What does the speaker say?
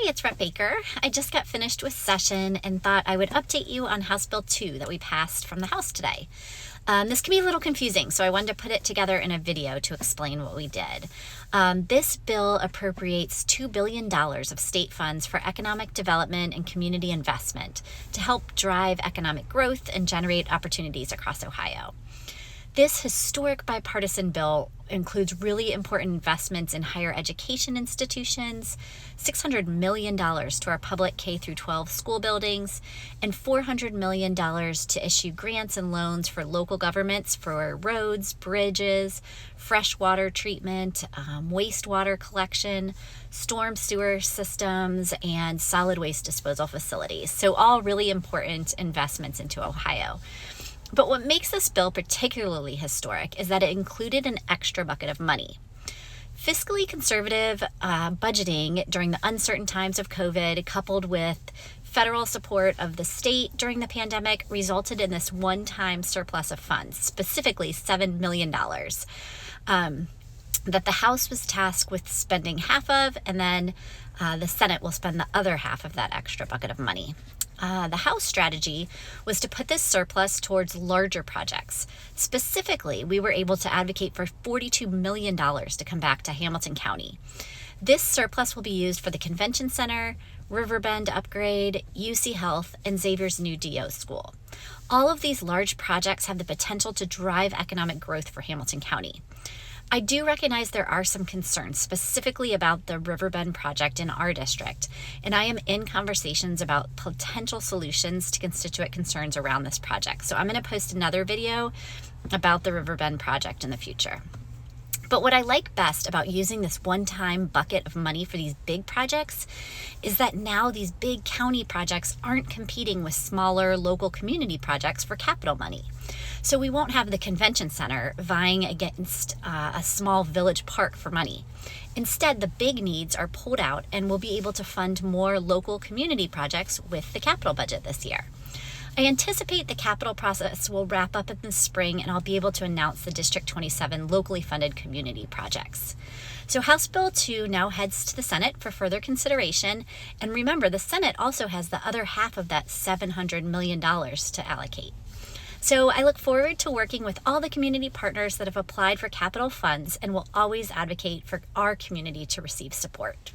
Hi, it's Rep Baker. I just got finished with session and thought I would update you on House Bill 2 that we passed from the House today. This can be a little confusing, so I wanted to put it together in a video to explain what we did. This bill appropriates $2 billion of state funds for economic development and community investment to help drive economic growth and generate opportunities across Ohio. This historic bipartisan bill includes really important investments in higher education institutions, $600 million to our public K-12 school buildings, and $400 million to issue grants and loans for local governments for roads, bridges, freshwater treatment, wastewater collection, storm sewer systems, and solid waste disposal facilities. So all really important investments into Ohio. But what makes this bill particularly historic is that it included an extra bucket of money. Fiscally conservative budgeting during the uncertain times of COVID, coupled with federal support of the state during the pandemic, resulted in this one-time surplus of funds, specifically $7 million, that the House was tasked with spending half of, and then the Senate will spend the other half of that extra bucket of money. The House strategy was to put this surplus towards larger projects. Specifically, we were able to advocate for $42 million to come back to Hamilton County. This surplus will be used for the Convention Center, Riverbend upgrade, UC Health, and Xavier's new DO school. All of these large projects have the potential to drive economic growth for Hamilton County. I do recognize there are some concerns, specifically about the Riverbend project in our district, and I am in conversations about potential solutions to constituent concerns around this project. So I'm going to post another video about the Riverbend project in the future. But what I like best about using this one-time bucket of money for these big projects is that now these big county projects aren't competing with smaller local community projects for capital money. So we won't have the convention center vying against a small village park for money. Instead, the big needs are pulled out and we'll be able to fund more local community projects with the capital budget this year. I anticipate the capital process will wrap up in the spring and I'll be able to announce the District 27 locally funded community projects. So House Bill 2 now heads to the Senate for further consideration. And remember, the Senate also has the other half of that $700 million to allocate. So I look forward to working with all the community partners that have applied for capital funds and will always advocate for our community to receive support.